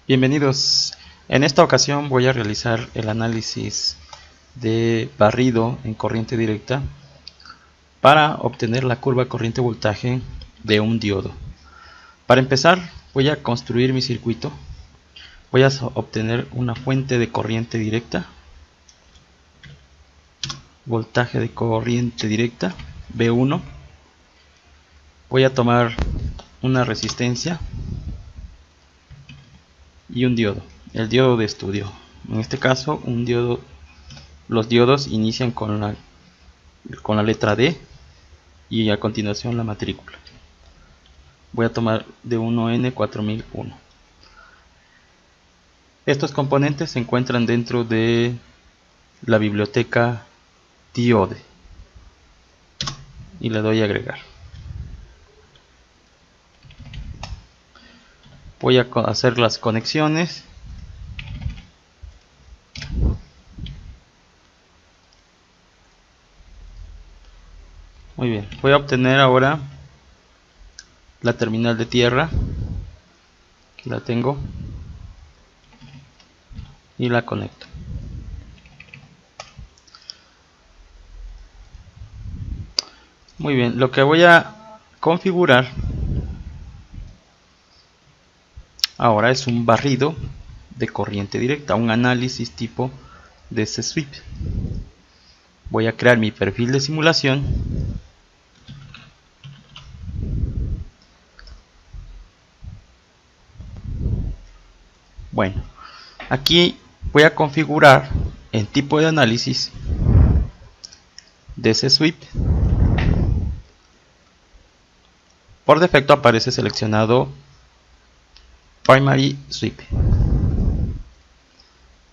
Bienvenidos. En esta ocasión voy a realizar el análisis de barrido en corriente directa para obtener la curva corriente voltaje de un diodo. Para empezar voy a construir mi circuito. Voy a obtener una fuente de corriente directa, voltaje de corriente directa V1. Voy a tomar una resistencia y un diodo, el diodo de estudio. En este caso un diodo, los diodos inician con la letra D y a continuación la matrícula. Voy a tomar de 1N4001. Estos componentes se encuentran dentro de la biblioteca Diode y le doy a agregar. Voy a hacer las conexiones. Muy bien, voy a obtener ahora la terminal de tierra. Aquí la tengo y la conecto. Muy bien, lo que voy a configurar ahora es un barrido de corriente directa, un análisis tipo DC sweep. Voy a crear mi perfil de simulación. Bueno, aquí voy a configurar el tipo de análisis DC sweep. Por defecto aparece seleccionado Primary Sweep.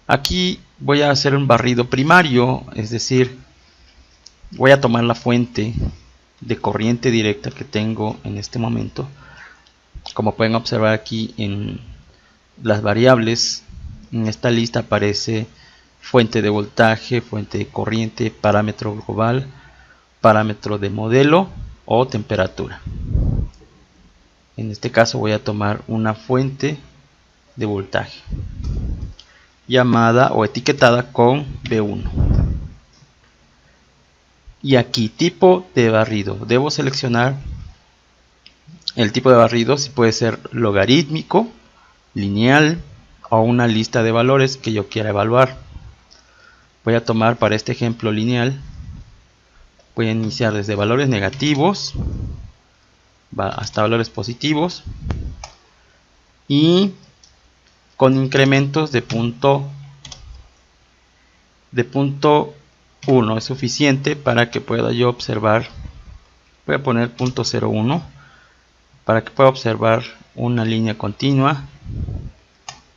Aquí voy a hacer un barrido primario, es decir, voy a tomar la fuente de corriente directa que tengo en este momento. Como pueden observar aquí en las variables, en esta lista aparece fuente de voltaje, fuente de corriente, parámetro global, parámetro de modelo o temperatura. En este caso voy a tomar una fuente de voltaje llamada o etiquetada con B1. Y aquí tipo de barrido. Debo seleccionar el tipo de barrido, si puede ser logarítmico, lineal o una lista de valores que yo quiera evaluar. Voy a tomar para este ejemplo lineal. Voy a iniciar desde valores negativos hasta valores positivos y con incrementos de punto 1 es suficiente para que pueda yo observar. Voy a poner punto 0,1 para que pueda observar una línea continua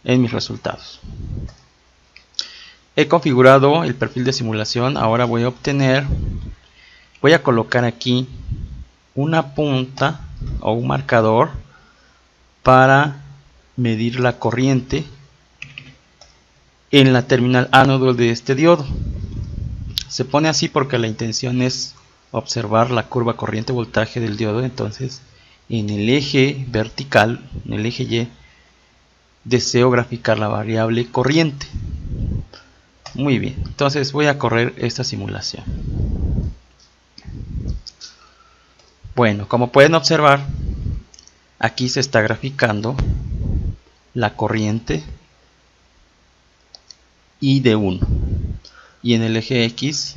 en mis resultados. He configurado el perfil de simulación. Ahora voy a colocar aquí una punta o un marcador para medir la corriente en la terminal ánodo de este diodo. Se pone así porque la intención es observar la curva corriente voltaje del diodo. Entonces en el eje vertical, en el eje Y, deseo graficar la variable corriente. Muy bien, entonces voy a correr esta simulación. Bueno, como pueden observar, aquí se está graficando la corriente I de 1. Y en el eje X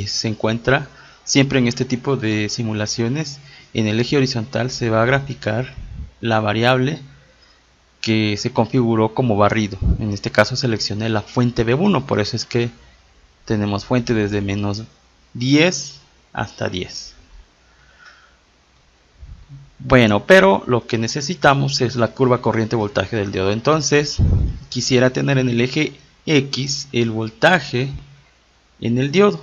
se encuentra, siempre en este tipo de simulaciones, en el eje horizontal se va a graficar la variable que se configuró como barrido. En este caso seleccioné la fuente B1, por eso es que tenemos fuente desde menos 10 hasta 10. Bueno, pero lo que necesitamos es la curva corriente voltaje del diodo. Entonces quisiera tener en el eje X el voltaje en el diodo.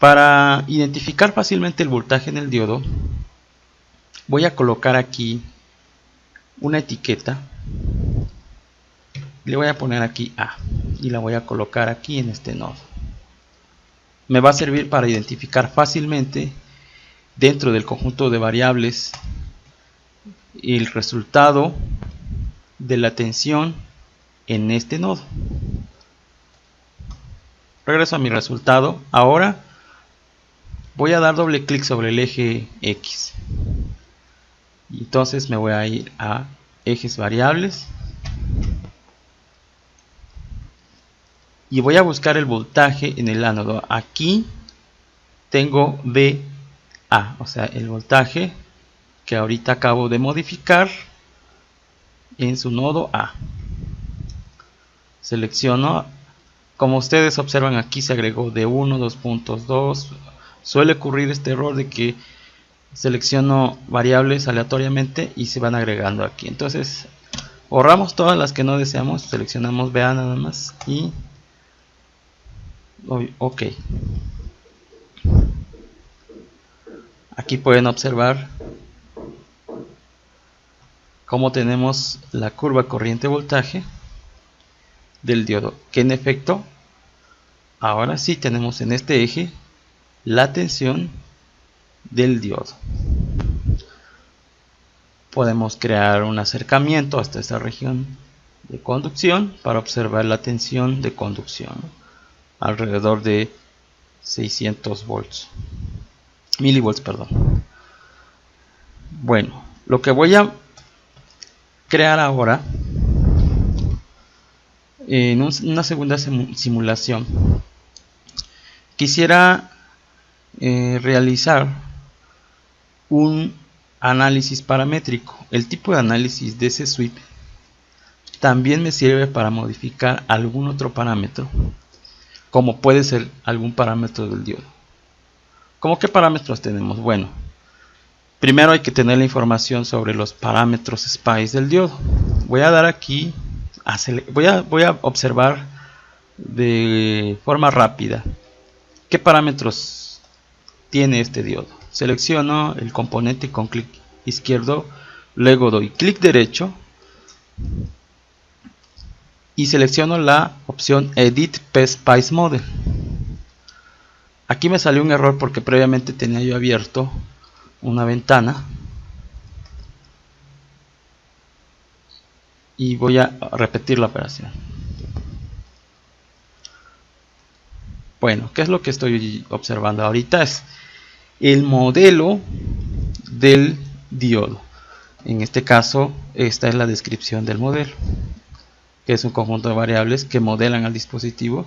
Para identificar fácilmente el voltaje en el diodo, voy a colocar aquí una etiqueta. Le voy a poner aquí A y la voy a colocar aquí en este nodo. Me va a servir para identificar fácilmente dentro del conjunto de variables el resultado de la tensión en este nodo. Regreso a mi resultado. Ahora voy a dar doble clic sobre el eje X. Y entonces me voy a ir a ejes variables. Y voy a buscar el voltaje en el ánodo. Aquí tengo VA, o sea, el voltaje que ahorita acabo de modificar en su nodo A. Selecciono, como ustedes observan aquí se agregó D1, 2.2. Suele ocurrir este error de que selecciono variables aleatoriamente y se van agregando aquí. Entonces borramos todas las que no deseamos, seleccionamos VA nada más y OK. Aquí pueden observar cómo tenemos la curva corriente voltaje del diodo, que en efecto ahora sí tenemos en este eje la tensión del diodo. Podemos crear un acercamiento hasta esta región de conducción para observar la tensión de conducción, alrededor de 600 milivolts, perdón. Bueno, lo que voy a crear ahora en una segunda simulación, quisiera realizar un análisis paramétrico. El tipo de análisis de ese sweep también me sirve para modificar algún otro parámetro, como puede ser algún parámetro del diodo. ¿Cómo qué parámetros tenemos? Bueno, primero hay que tener la información sobre los parámetros SPICE del diodo. Voy a dar aquí, voy a observar de forma rápida qué parámetros tiene este diodo. Selecciono el componente con clic izquierdo, luego doy clic derecho y selecciono la opción Edit PSpice Model. Aquí me salió un error porque previamente tenía yo abierto una ventana y voy a repetir la operación. Bueno, ¿qué es lo que estoy observando ahorita? Es el modelo del diodo. En este caso, esta es la descripción del modelo, que es un conjunto de variables que modelan al dispositivo.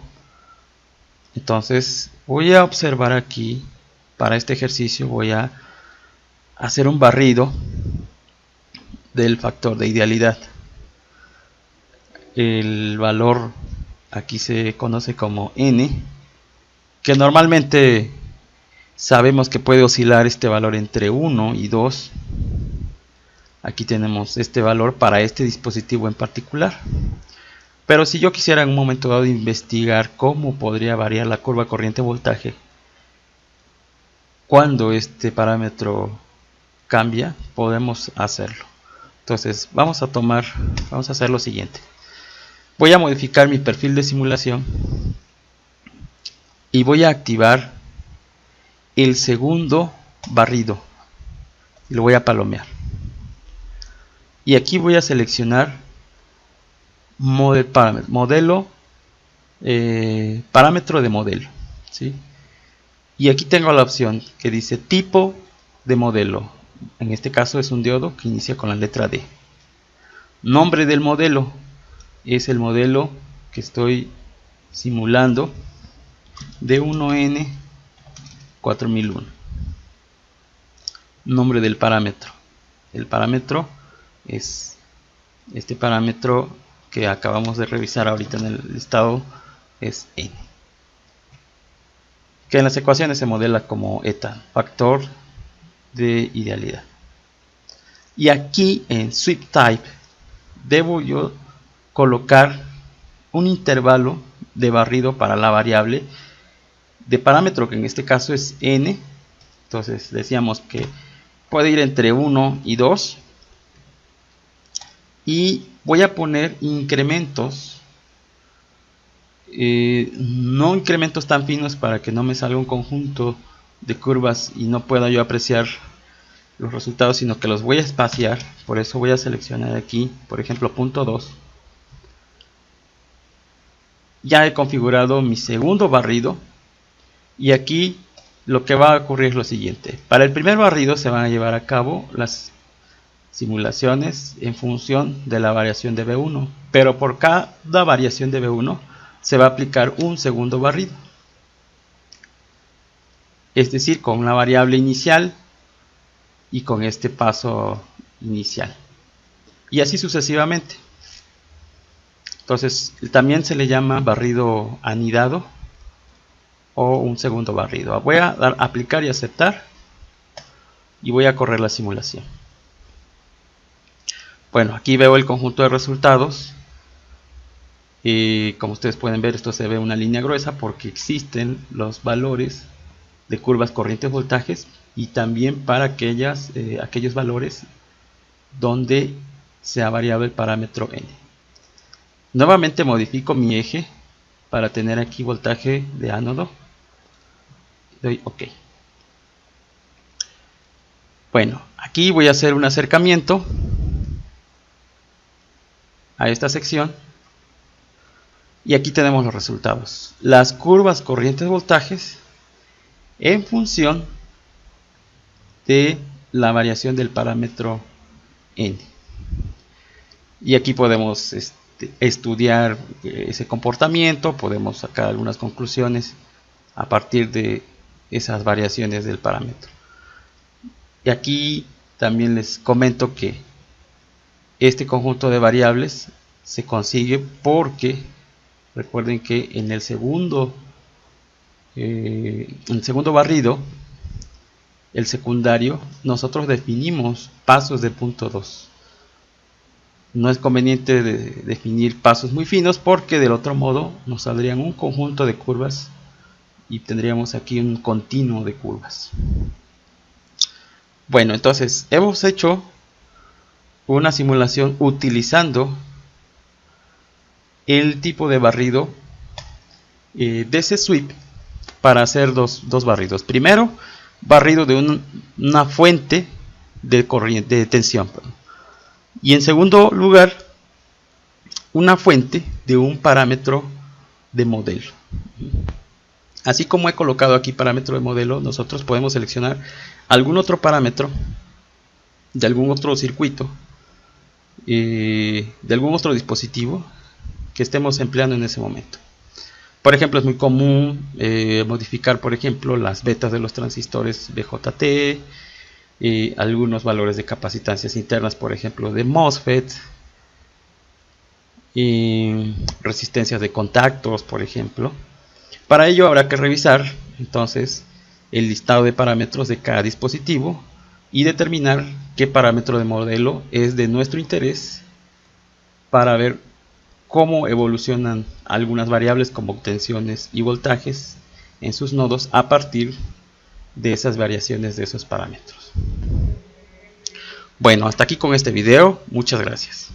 Entonces, voy a observar aquí, para este ejercicio, voy a hacer un barrido del factor de idealidad. El valor aquí se conoce como N, que normalmente sabemos que puede oscilar este valor entre 1 y 2. Aquí tenemos este valor para este dispositivo en particular. Pero si yo quisiera en un momento dado investigar cómo podría variar la curva corriente voltaje cuando este parámetro cambia, podemos hacerlo. Entonces vamos a hacer lo siguiente. Voy a modificar mi perfil de simulación y voy a activar el segundo barrido. Lo voy a palomear. Y aquí voy a seleccionar parámetro de modelo, ¿sí? Y aquí tengo la opción que dice tipo de modelo. En este caso es un diodo que inicia con la letra D. Nombre del modelo es el modelo que estoy simulando, D1N 4001. Nombre del parámetro. El parámetro es este parámetro que acabamos de revisar ahorita en el listado, es N, que en las ecuaciones se modela como eta, factor de idealidad. Y aquí en Sweep Type debo yo colocar un intervalo de barrido para la variable de parámetro, que en este caso es N. Entonces decíamos que puede ir entre 1 y 2. Y voy a poner incrementos, no incrementos tan finos para que no me salga un conjunto de curvas y no pueda yo apreciar los resultados, sino que los voy a espaciar. Por eso voy a seleccionar aquí, por ejemplo, punto 2. Ya he configurado mi segundo barrido, y aquí lo que va a ocurrir es lo siguiente. Para el primer barrido se van a llevar a cabo las simulaciones en función de la variación de B1, pero por cada variación de B1 se va a aplicar un segundo barrido, es decir, con una variable inicial y con este paso inicial, y así sucesivamente. Entonces también se le llama barrido anidado o un segundo barrido. Voy a dar aplicar y aceptar y voy a correr la simulación. Bueno, aquí veo el conjunto de resultados y como ustedes pueden ver, esto se ve una línea gruesa porque existen los valores de curvas corrientes voltajes, y también para aquellos valores donde sea variable el parámetro n. Nuevamente modifico mi eje para tener aquí voltaje de ánodo. Doy OK. Bueno, aquí voy a hacer un acercamiento a esta sección y aquí tenemos los resultados. Las curvas corrientes voltajes en función de la variación del parámetro n. Y aquí podemos estudiar ese comportamiento, podemos sacar algunas conclusiones a partir de esas variaciones del parámetro. Y aquí también les comento que este conjunto de variables se consigue porque recuerden que en el segundo barrido, el secundario, nosotros definimos pasos de punto 2. No es conveniente definir pasos muy finos porque del otro modo nos saldrían un conjunto de curvas y tendríamos aquí un continuo de curvas. Bueno, entonces hemos hecho una simulación utilizando el tipo de barrido DC Sweep para hacer dos barridos. Primero, barrido de una fuente de corriente de tensión, y en segundo lugar, una fuente de un parámetro de modelo. Así como he colocado aquí parámetro de modelo, nosotros podemos seleccionar algún otro parámetro de algún otro circuito, de algún otro dispositivo que estemos empleando en ese momento. Por ejemplo, es muy común modificar, por ejemplo, las betas de los transistores BJT, algunos valores de capacitancias internas, por ejemplo, de MOSFET, resistencias de contactos, por ejemplo. Para ello habrá que revisar entonces el listado de parámetros de cada dispositivo y determinar qué parámetro de modelo es de nuestro interés para ver cómo evolucionan algunas variables como tensiones y voltajes en sus nodos a partir de esas variaciones de esos parámetros. Bueno, hasta aquí con este video. Muchas gracias.